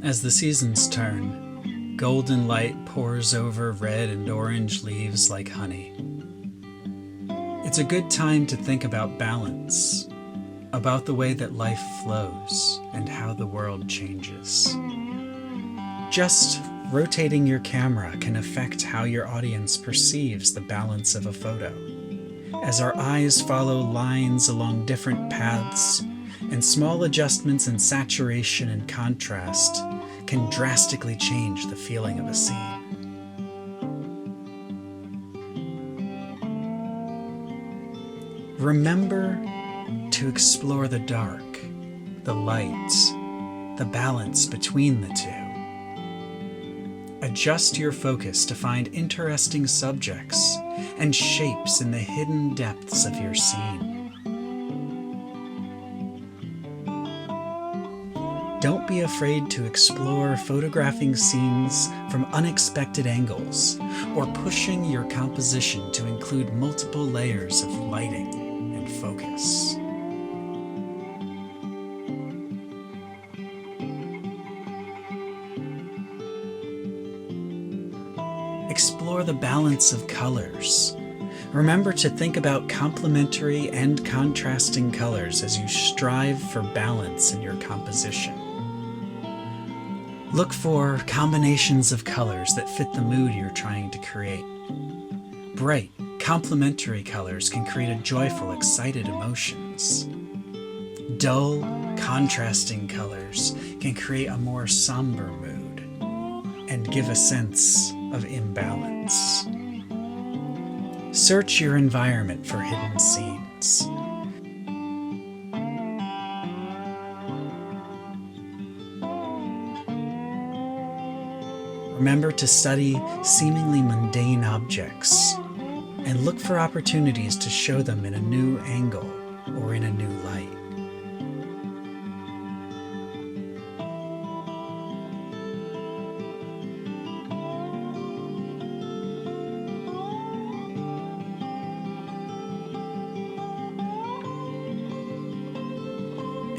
As the seasons turn, golden light pours over red and orange leaves like honey. It's a good time to think about balance, about the way that life flows and how the world changes. Just rotating your camera can affect how your audience perceives the balance of a photo. As our eyes follow lines along different paths, and small adjustments in saturation and contrast can drastically change the feeling of a scene. Remember to explore the dark, the light, the balance between the two. Adjust your focus to find interesting subjects and shapes in the hidden depths of your scene. Don't be afraid to explore photographing scenes from unexpected angles or pushing your composition to include multiple layers of lighting and focus. Explore the balance of colors. Remember to think about complementary and contrasting colors as you strive for balance in your composition. Look for combinations of colors that fit the mood you're trying to create. Bright, complementary colors can create a joyful, excited emotions. Dull, contrasting colors can create a more somber mood and give a sense of imbalance. Search your environment for hidden scenes. Remember to study seemingly mundane objects and look for opportunities to show them in a new angle or in a new light.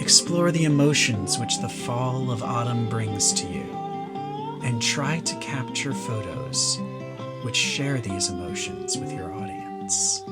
Explore the emotions which the fall of autumn brings to you, and try to capture photos which share these emotions with your audience.